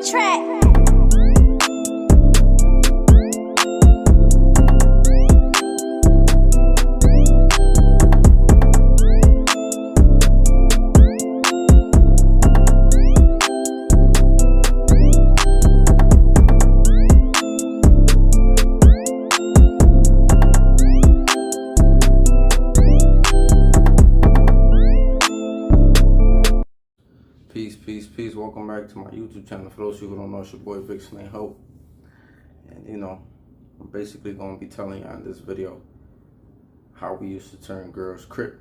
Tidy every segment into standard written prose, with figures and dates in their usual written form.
the track. Peace. Welcome back to my YouTube channel. For those of you who don't know, it's your boy Vixen and Hope. And I'm basically going to be telling you in this video how we used to turn girls Crip,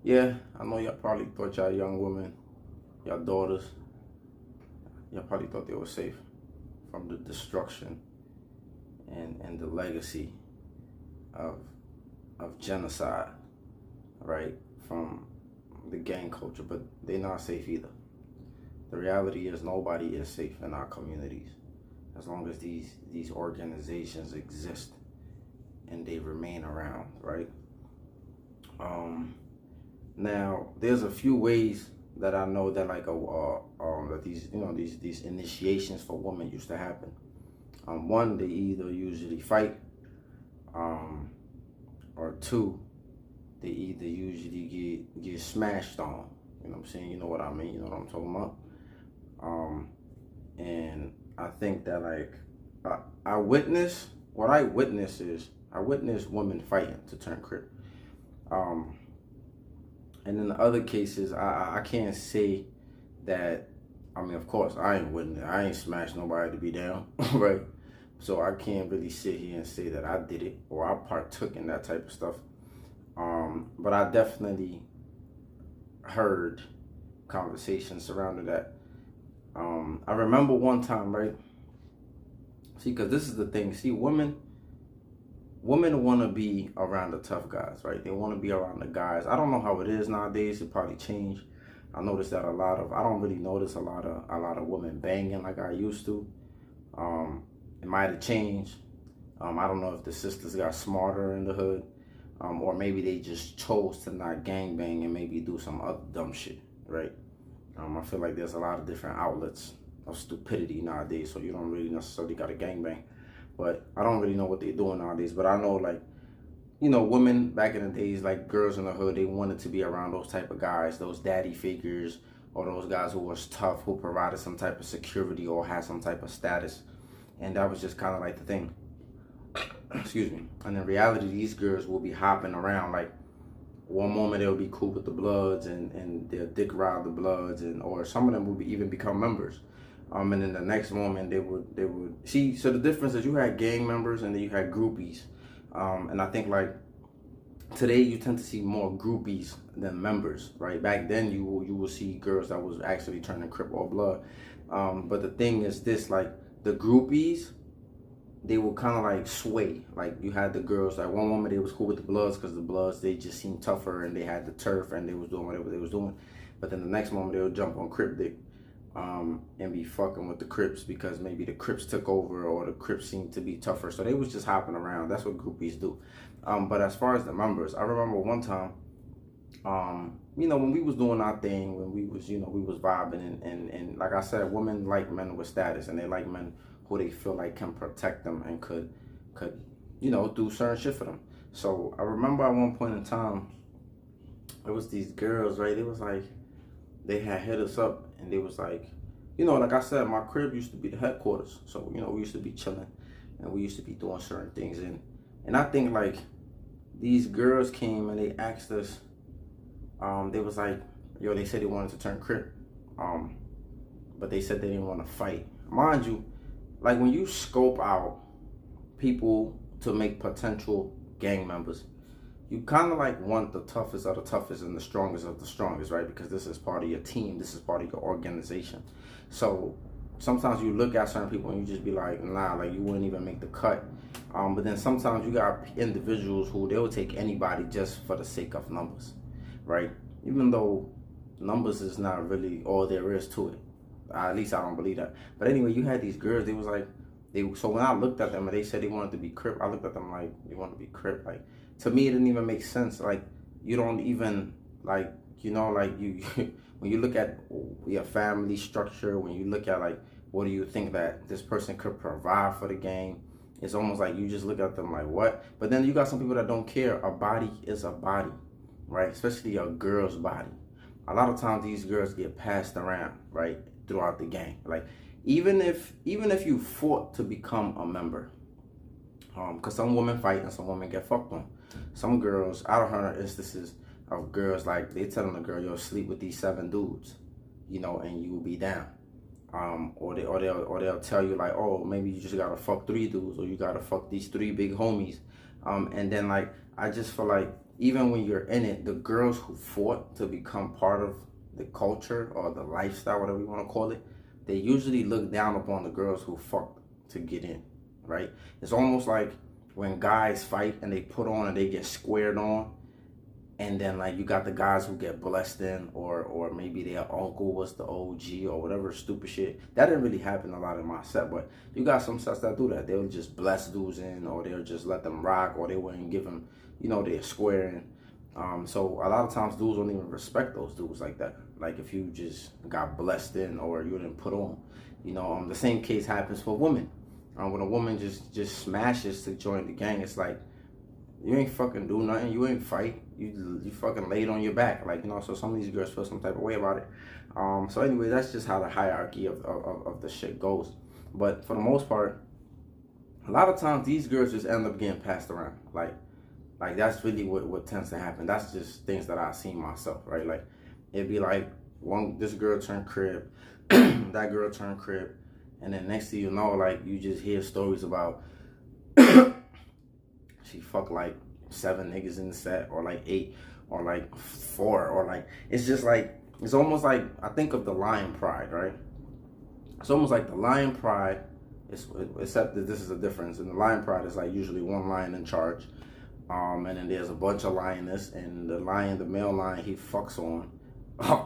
Yeah, I know y'all probably thought y'all young women, y'all daughters, y'all probably thought they were safe from the destruction and the legacy of genocide, right? From the gang culture, but they're not safe either. The reality is nobody is safe in our communities as long as these organizations exist and they remain around, right? Now there's a few ways that I know that that these initiations for women used to happen. One, they either usually fight, or two, they either usually get smashed on. You know what I'm saying? You know what I mean? You know what I'm talking about? And I think that I witness women fighting to turn Crip. And in the other cases, I can't say that. I mean, of course, I ain't smashed nobody to be down, right? So I can't really sit here and say that I did it or I partook in that type of stuff. But I definitely heard conversations surrounding that. I remember one time, right? See, because this is the thing. See, women want to be around the tough guys, right? They want to be around the guys. I don't know how it is nowadays. It probably changed. I noticed that I don't really notice a lot of women banging like I used to. It might have changed. I don't know if the sisters got smarter in the hood. Or maybe they just chose to not gangbang and maybe do some other dumb shit, right? I feel like there's a lot of different outlets of stupidity nowadays, so you don't really necessarily got to gangbang. But I don't really know what they're doing nowadays. But I know, women back in the days, like girls in the hood, they wanted to be around those type of guys, those daddy figures, or those guys who was tough, who provided some type of security or had some type of status. And that was just kind of like the thing. Excuse me. And in reality, these girls will be hopping around. Like one moment they'll be cool with the Bloods and they'll dick ride the Bloods, or some of them will even become members. And then the next moment they would see. So the difference is you had gang members and then you had groupies. And I think today you tend to see more groupies than members, right? Back then you will see girls that was actually turning Crip or Blood. But the thing is this, the groupies, they will kind of sway. Like you had the girls, one moment they was cool with the Bloods because the Bloods, they just seemed tougher and they had the turf and they was doing whatever they was doing. But then the next moment they would jump on Crip dick and be fucking with the Crips because maybe the Crips took over or the Crips seemed to be tougher. So they was just hopping around. That's what groupies do. But as far as the members, I remember one time, when we was doing our thing, when we was vibing and like I said, women like men with status and they like men who they feel like can protect them and could do certain shit for them. So I remember at one point in time, it was these girls, right? It was they had hit us up and they was like I said, my crib used to be the headquarters. So, we used to be chilling and we used to be doing certain things. And I think these girls came and they asked us, they was they said they wanted to turn Crip. But they said they didn't want to fight. Mind you, when you scope out people to make potential gang members, you kind of want the toughest of the toughest and the strongest of the strongest, right? Because this is part of your team, this is part of your organization. So sometimes you look at certain people and you just be like, nah, you wouldn't even make the cut. But then sometimes you got individuals who they'll take anybody just for the sake of numbers, right? Even though numbers is not really all there is to it. At least I don't believe that. But anyway, you had these girls, they was so when I looked at them and they said they wanted to be Crip, I looked at them like, you want to be Crip? To me, it didn't even make sense. You don't even, you when you look at your family structure, when you look at like what do you think that this person could provide for the game, it's almost like you just look at them like what. But then you got some people that don't care. A body is a body, right? Especially a girl's body. A lot of times these girls get passed around, right, throughout the game. Like even if you fought to become a member, because some women fight and some women get fucked on. Some girls, I don't heard instances of girls like they telling the girl you'll sleep with these 7 dudes, and you will be down. Or they'll tell you like, oh, maybe you just gotta fuck 3 dudes, or you gotta fuck these 3 big homies. And then like I just feel like even when you're in it, the girls who fought to become part of the culture or the lifestyle, whatever you want to call it, they usually look down upon the girls who fucked to get in, right? It's almost like when guys fight and they put on and they get squared on, and then like you got the guys who get blessed in, or maybe their uncle was the OG or whatever stupid shit. That didn't really happen a lot in my set, but you got some sets that do that. They'll just bless dudes in, or they'll just let them rock, or they wouldn't give them, they're squaring. So a lot of times dudes don't even respect those dudes like that. Like if you just got blessed in or you didn't put on, the same case happens for women. When a woman just smashes to join the gang, it's like, you ain't fucking do nothing. You ain't fight. You fucking laid on your back. Like, so some of these girls feel some type of way about it. So anyway, that's just how the hierarchy of the shit goes. But for the most part, a lot of times these girls just end up getting passed around. Like that's really what tends to happen. That's just things that I've seen myself, right? Like it'd be like this girl turned Crip, that girl turned Crip, and then next thing you know, like you just hear stories about she fucked like 7 niggas in the set, or like 8, or like 4, or like it's just like it's almost like I think of the lion pride, right? It's almost like the lion pride, except that this is a difference. In the lion pride, it's like usually one lion in charge. And then there's a bunch of lioness, and the male lion, he fucks on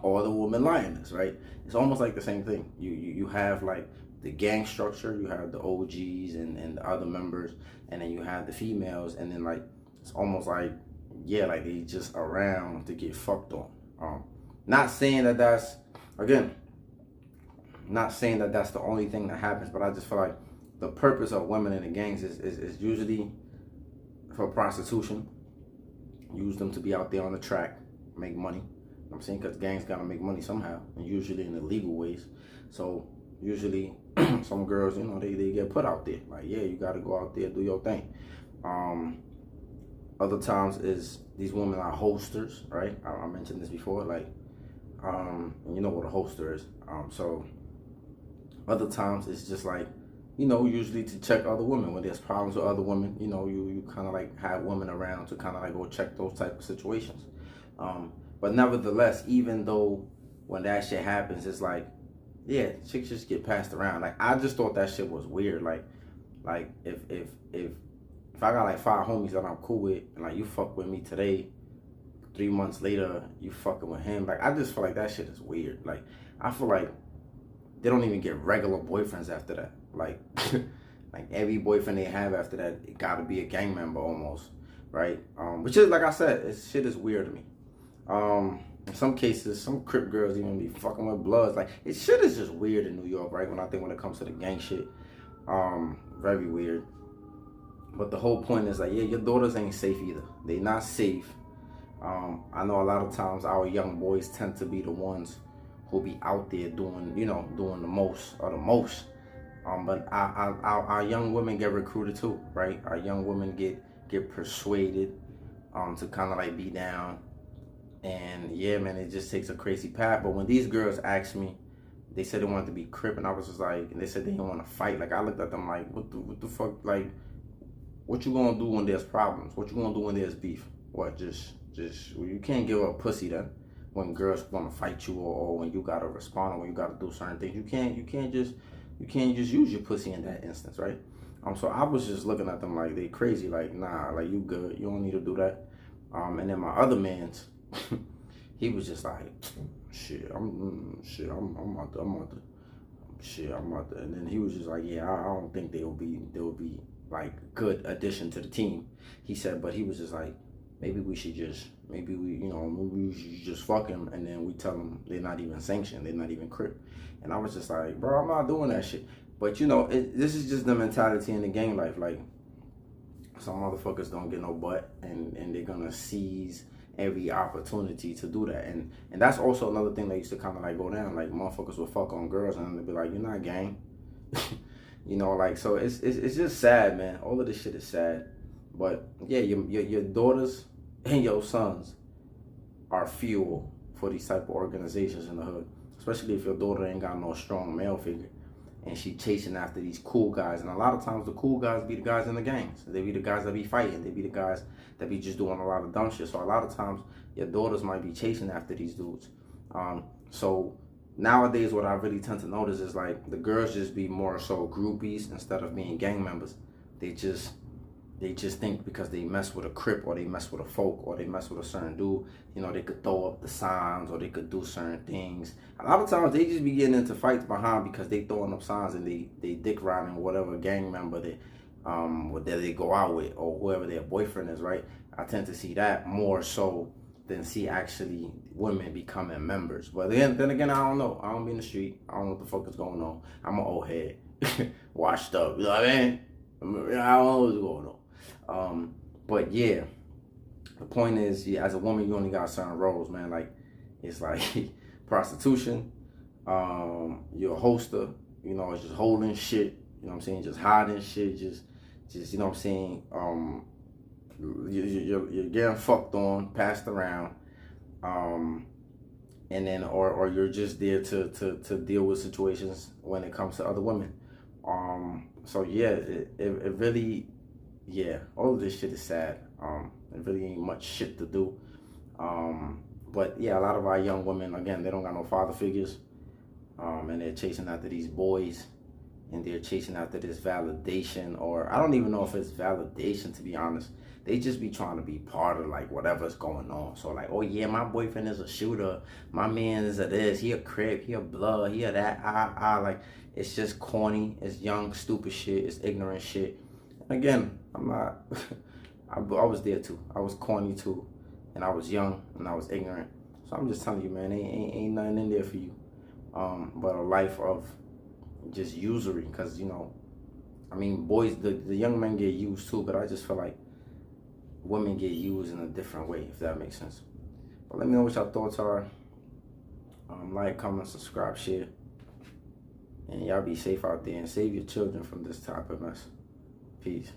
all the woman lioness, right? It's almost like the same thing. You have like the gang structure, you have the OGs and the other members, and then you have the females, and then like it's almost like, yeah, like they just around to get fucked on. Not saying that that's the only thing that happens, but I just feel like the purpose of women in the gangs is usually for prostitution. Use them to be out there on the track, make money. I'm saying, because gangs gotta make money somehow, and usually in illegal ways. So usually some girls, they get put out there. Like, yeah, you gotta go out there, do your thing. Other times is these women are hosters, right? I mentioned this before, like, you know what a hoster is. So other times it's just like, usually to check other women when there's problems with other women. You kind of like have women around to kind of like go check those type of situations. But nevertheless, even though when that shit happens, it's like, yeah, chicks just get passed around. Like I just thought that shit was weird. Like if I got like 5 homies that I'm cool with, and like you fuck with me today, 3 months later you fucking with him. Like I just feel like that shit is weird. Like I feel like they don't even get regular boyfriends after that. Like, like every boyfriend they have after that, it gotta be a gang member almost, right? Which is, like I said, shit is weird to me. In some cases, some Crip girls even be fucking with Bloods. Like, shit is just weird in New York, right? When it comes to the gang shit, very weird. But the whole point is like, yeah, your daughters ain't safe either. They not safe. I know a lot of times our young boys tend to be the ones who be out there doing the most of the most. But our young women get recruited too, right? Our young women get persuaded to kind of like be down. And yeah, man, it just takes a crazy path. But when these girls asked me, they said they wanted to be Crip, and I was just like, and they said they didn't want to fight. Like I looked at them like, what the fuck? Like, what you gonna do when there's problems? What you gonna do when there's beef? What, just well, you can't give up pussy then when girls want to fight you, or when you gotta respond, or when you gotta do certain things. You can't just use your pussy in that instance, right? So I was just looking at them like they crazy, like nah, like you good, you don't need to do that. And then my other man's, he was just like, I'm about to, and then he was just like, yeah, I don't think they'll be like good addition to the team. He said, but he was just like, maybe we should just, maybe we should just fuck him, and then we tell them they're not even sanctioned, they're not even Crip. And I was just like, bro, I'm not doing that shit. But this is just the mentality in the gang life. Like, some motherfuckers don't get no butt, and they're gonna seize every opportunity to do that. And that's also another thing that used to kind of like go down. Like, motherfuckers would fuck on girls and they'd be like, you're not gang. Like, so it's just sad, man. All of this shit is sad. But yeah, your daughters and your sons are fuel for these type of organizations in the hood. Especially if your daughter ain't got no strong male figure and she chasing after these cool guys. And a lot of times the cool guys be the guys in the gangs. They be the guys that be fighting. They be the guys that be just doing a lot of dumb shit. So a lot of times your daughters might be chasing after these dudes. So nowadays what I really tend to notice is like the girls just be more so groupies instead of being gang members. They just think because they mess with a Crip or they mess with a folk or they mess with a certain dude, they could throw up the signs or they could do certain things. A lot of times they just be getting into fights behind because they throwing up signs and they dick riding whatever gang member that they go out with or whoever their boyfriend is, right? I tend to see that more so than see actually women becoming members. But then again, I don't know. I don't be in the street. I don't know what the fuck is going on. I'm an old head, washed up. You know what I mean? I don't know what's going on. But yeah, the point is, as a woman, you only got certain roles, man. Like, it's like prostitution, you're a hoster, it's just holding shit, just hiding shit, just you know what I'm saying, you're getting fucked on, passed around, and then, or you're just there to deal with situations when it comes to other women. So yeah, it really, yeah, all of this shit is sad. It really ain't much shit to do. But yeah, a lot of our young women, again, they don't got no father figures. And they're chasing after these boys. And they're chasing after this validation. Or I don't even know if it's validation, to be honest. They just be trying to be part of like whatever's going on. So like, oh yeah, my boyfriend is a shooter. My man is a this. He a Crip. He a blood. He a that. Like, it's just corny. It's young, stupid shit. It's ignorant shit. Again, I'm not, I was there too. I was corny too, and I was young, and I was ignorant. So I'm just telling you, man, ain't nothing in there for you, but a life of just usury. Because, I mean, boys, the young men get used too, but I just feel like women get used in a different way, if that makes sense. But let me know what your thoughts are. Like, comment, subscribe, share. And y'all be safe out there and save your children from this type of mess. Peace.